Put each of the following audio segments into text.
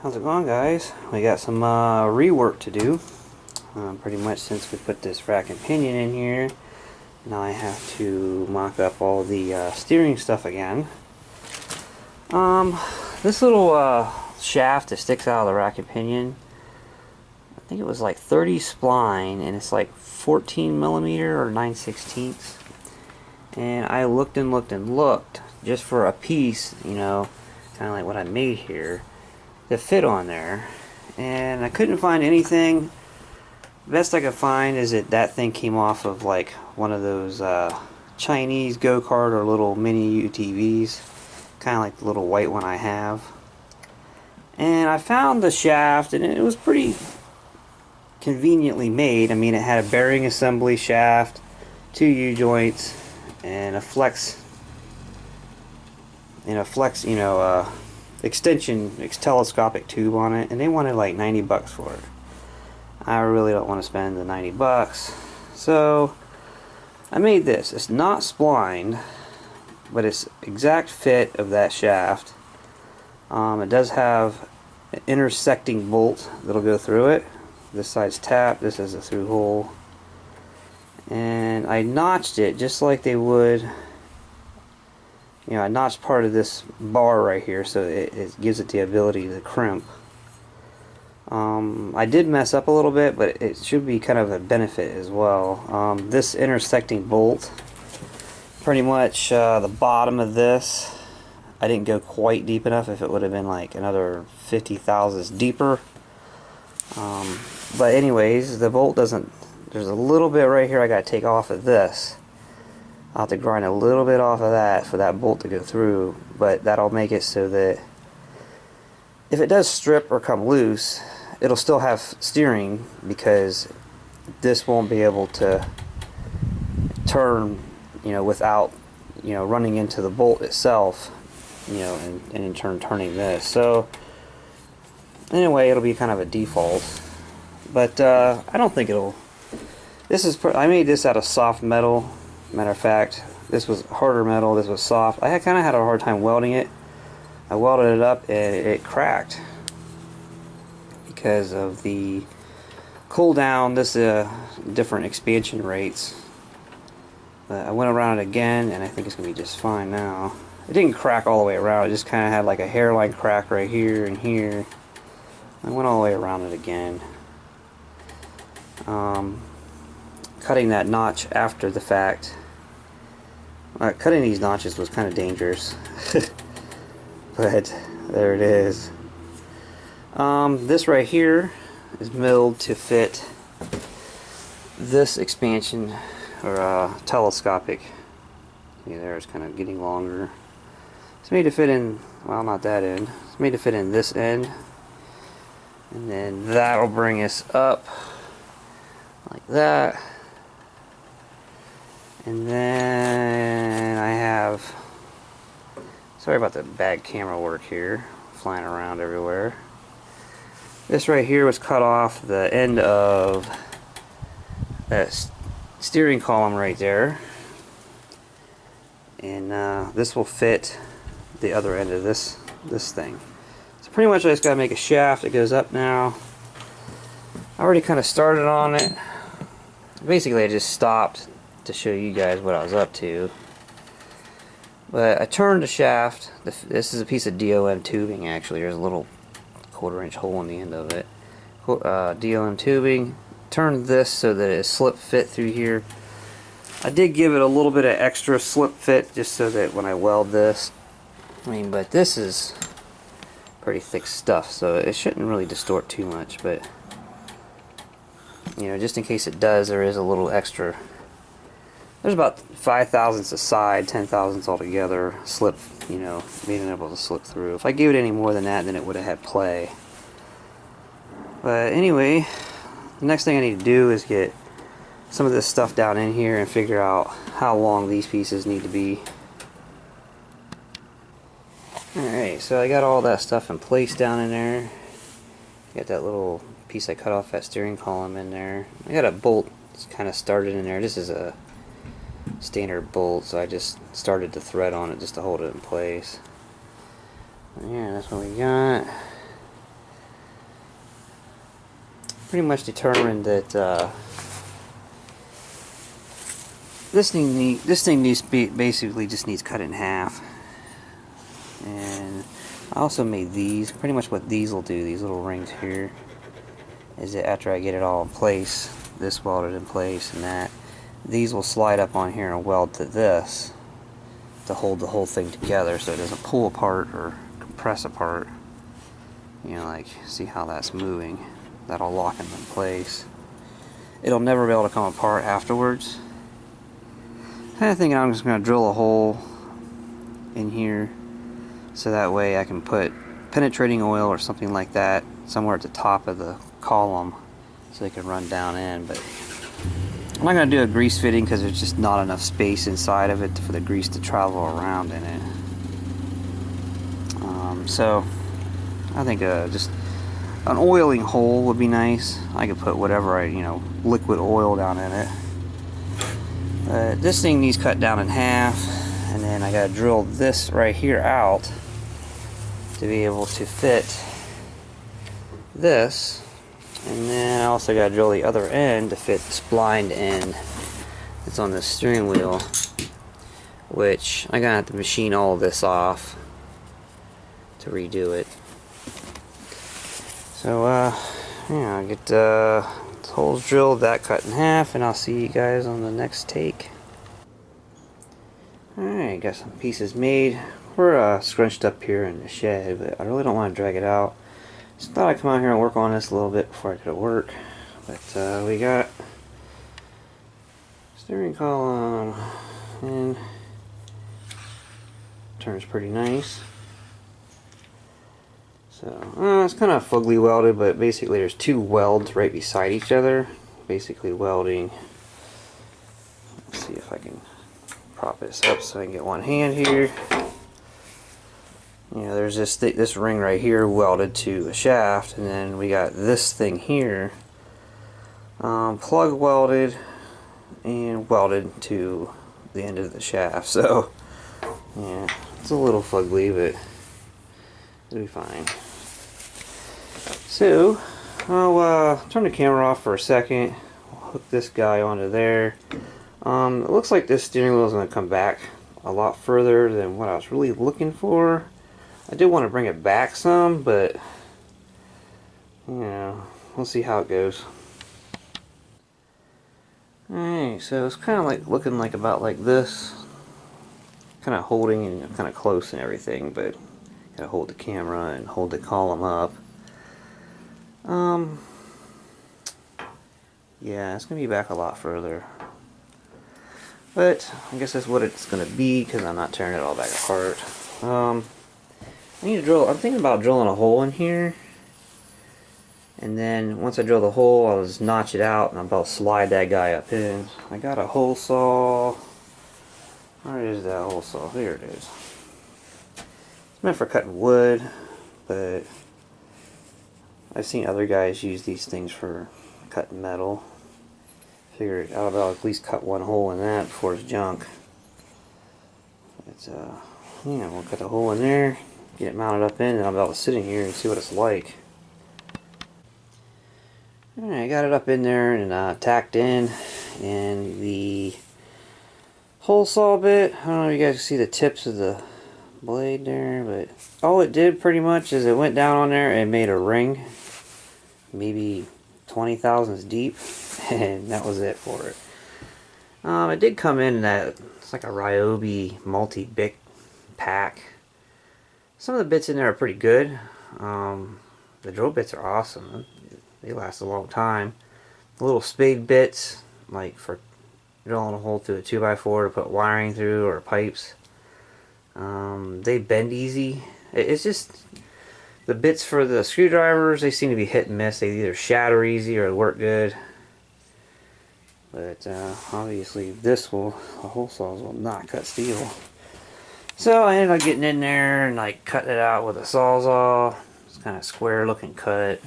How's it going, guys? We got some rework to do. Pretty much since we put this rack and pinion in here, now I have to mock up all the steering stuff again. This little shaft that sticks out of the rack and pinion, I think it was like 30 spline, and it's like 14 millimeter or 9/16. And I looked and looked and looked just for a piece, you know, kind of like what I made here, to fit on there, and I couldn't find anything. Best I could find is that thing came off of like one of those Chinese go-kart or little mini UTVs, kind of like the little white one I have. And I found the shaft, and it was pretty conveniently made. I mean, it had a bearing assembly shaft, 2 U-joints, and a flex, you know, extension telescopic tube on it, and they wanted like 90 bucks for it. I really don't want to spend the 90 bucks, so I made this. It's not splined, but it's exact fit of that shaft. It does have an intersecting bolt that'll go through it. This side's tapped, this is a through hole, and I notched it just like they would. You know, I notched part of this bar right here, so it gives it the ability to crimp. I did mess up a little bit, but it should be kind of a benefit as well. This intersecting bolt, pretty much the bottom of this, I didn't go quite deep enough. If it would have been like another 50 thousandths deeper. But anyways, the bolt doesn't, there's a little bit right here I got to take off of this. I'll have to grind a little bit off of that for that bolt to go through, but that'll make it so that if it does strip or come loose, it'll still have steering, because this won't be able to turn, you know, without, you know, running into the bolt itself, you know, and in turn turning this. So anyway, it'll be kind of a default, but I don't think it'll. This is I made this out of soft metal. Matter of fact, this was harder metal, this was soft. I kind of had a hard time welding it. I welded it up and it cracked because of the cool down. This different expansion rates. But I went around it again, and I think it's going to be just fine now. It didn't crack all the way around, it just kind of had like a hairline crack right here and here. I went all the way around it again. Cutting that notch after the fact. Cutting these notches was kind of dangerous, but there it is. This right here is milled to fit this expansion, or telescopic. See there, it's kind of getting longer. It's made to fit in, well, not that end. It's made to fit in this end, and then that'll bring us up like that. And then I have, sorry about the bad camera work here, flying around everywhere. This right here was cut off the end of that steering column right there, and this will fit the other end of this thing. So pretty much I just gotta make a shaft that goes up now. I already kind of started on it. Basically I just stopped to show you guys what I was up to. But I turned the shaft. This is a piece of DOM tubing, actually. There's a little 1/4 inch hole in the end of it. DOM tubing. Turned this so that it slip fit through here. I did give it a little bit of extra slip fit just so that when I weld this, I mean, but this is pretty thick stuff, so it shouldn't really distort too much, but you know, just in case it does, there is a little extra. There's about 5 thousandths a side, 10 thousandths altogether slip, you know, being able to slip through. If I gave it any more than that, then it would have had play. But anyway, the next thing I need to do is get some of this stuff down in here and figure out how long these pieces need to be. Alright, so I got all that stuff in place down in there. Got that little piece I cut off that steering column in there. I got a bolt kind of started in there. This is a standard bolt, so I just started the thread on it just to hold it in place. Yeah, that's what we got. pretty much determined that this thing basically just needs cut in half. And I also made these. Pretty much what these will do, these little rings here, is that after I get it all in place, this welded in place and that, these will slide up on here and weld to this to hold the whole thing together so it doesn't pull apart or compress apart. You know, like, see how that's moving? That'll lock them in place. It'll never be able to come apart afterwards. Kind of thinking I'm just going to drill a hole in here so that way I can put penetrating oil or something like that somewhere at the top of the column so it can run down in. But I'm not going to do a grease fitting because there's just not enough space inside of it for the grease to travel around in it. So I think just an oiling hole would be nice. I could put whatever liquid oil down in it. This thing needs cut down in half, and then I got to drill this right here out to be able to fit this. And then I also got to drill the other end to fit this blind end that's on the steering wheel, which I'm gonna have to machine all of this off to redo it. So yeah, I'll get the holes drilled, that cut in half, and I'll see you guys on the next take. Alright, got some pieces made. We're scrunched up here in the shed, but I really don't want to drag it out. Just thought I'd come out here and work on this a little bit before I go to work. But we got steering column, and turns pretty nice. So it's kind of fugly welded, but basically there's two welds right beside each other, basically welding. Let's see if I can prop this up so I can get one hand here. You know, there's this ring right here welded to a shaft, and then we got this thing here plug welded and welded to the end of the shaft. So yeah, it's a little fugly, but it'll be fine. So I'll turn the camera off for a second. I'll hook this guy onto there. It looks like this steering wheel is going to come back a lot further than what I was really looking for. I did want to bring it back some, but you know, we'll see how it goes. Alright, so it's kind of like looking like about like this, kind of holding and kind of close and everything, but gotta hold the camera and hold the column up. Yeah, it's gonna be back a lot further, but I guess that's what it's gonna be because I'm not tearing it all back apart. I need to drill. I'm thinking about drilling a hole in here, and then once I drill the hole, I'll just notch it out and I'm about to slide that guy up in. I got a hole saw. Where is that hole saw? There it is. It's meant for cutting wood, but I've seen other guys use these things for cutting metal. Figured I'll at least cut one hole in that before it's junk. But yeah, we'll cut a hole in there, get it mounted up in, and I'm about to sit in here and see what it's like. Alright, I got it up in there and tacked in, and the hole saw bit, I don't know if you guys can see the tips of the blade there, but all it did pretty much is it went down on there and made a ring, maybe 20 thousandths deep, and that was it for it. It did come in that, it's like a Ryobi multi-bit pack. Some of the bits in there are pretty good. The drill bits are awesome. They last a long time. The little spade bits, like for drilling a hole through a 2x4 to put wiring through or pipes, they bend easy. It's just the bits for the screwdrivers, they seem to be hit and miss. They either shatter easy or work good. But obviously the hole saws will not cut steel. So I ended up getting in there and like cutting it out with a sawzall. It's kind of square looking cut.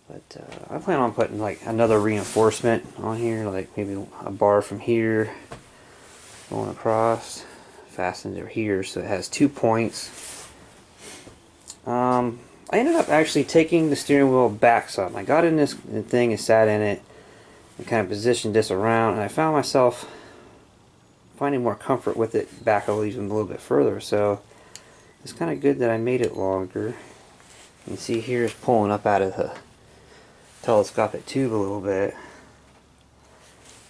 But I plan on putting like another reinforcement on here, like maybe a bar from here going across, fastened to here, so it has 2 points. I I ended up actually taking the steering wheel back some. I got in this thing and sat in it and kind of positioned this around, and I found myself finding more comfort with it back even a little bit further. So it's kind of good that I made it longer. You can see here it's pulling up out of the telescopic tube a little bit.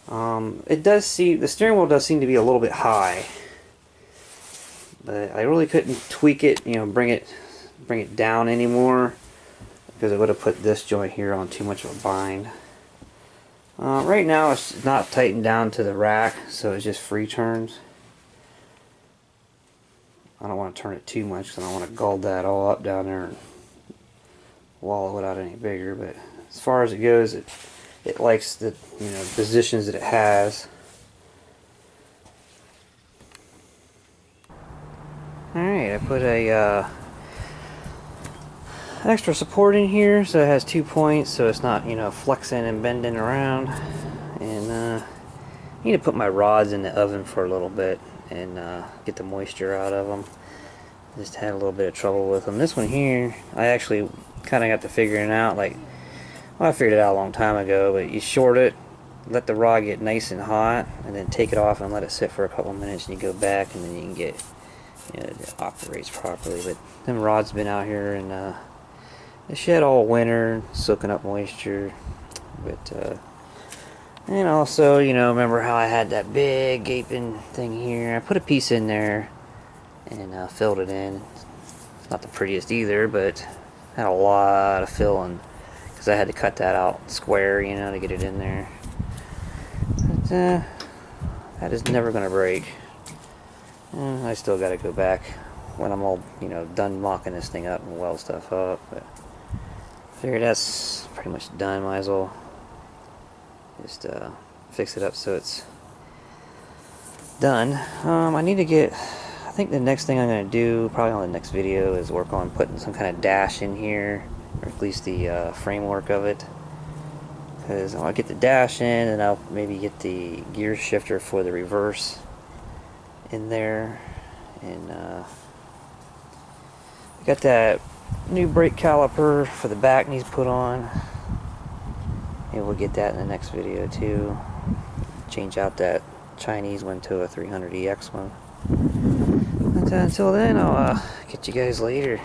The steering wheel does seem to be a little bit high, but I really couldn't tweak it, you know, bring it down anymore, because it would have put this joint here on too much of a bind. Right now it's not tightened down to the rack, so it's just free turns. I don't want to turn it too much because I don't want to gulp that all up down there and wallow it out any bigger. But as far as it goes, it likes the, you know, positions that it has. Alright, I put a extra support in here, so it has 2 points, so it's not, you know, flexing and bending around. And I need to put my rods in the oven for a little bit and get the moisture out of them. Just had a little bit of trouble with them. This one here, I actually kind of got to figuring out, like, well, I figured it out a long time ago, but you short it, let the rod get nice and hot, and then take it off and let it sit for a couple minutes, and you go back, and then you can get, you know, it operates properly. But them rods been out here in the shed all winter, soaking up moisture. But and also, you know, remember how I had that big gaping thing here? I put a piece in there and filled it in. It's not the prettiest either, but had a lot of filling because I had to cut that out square, you know, to get it in there. But that is never going to break. I still got to go back when I'm all, you know, done mocking this thing up and weld stuff up. But I figured that's pretty much done. Might as well just fix it up so it's done. I need to get, I think the next thing I'm going to do, probably on the next video, is work on putting some kind of dash in here, or at least the framework of it. Because I'll get the dash in, and I'll maybe get the gear shifter for the reverse in there. And I got that new brake caliper for the back needs put on. Maybe we'll get that in the next video too. Change out that Chinese one to a 300EX one. But until then, I'll get you guys later.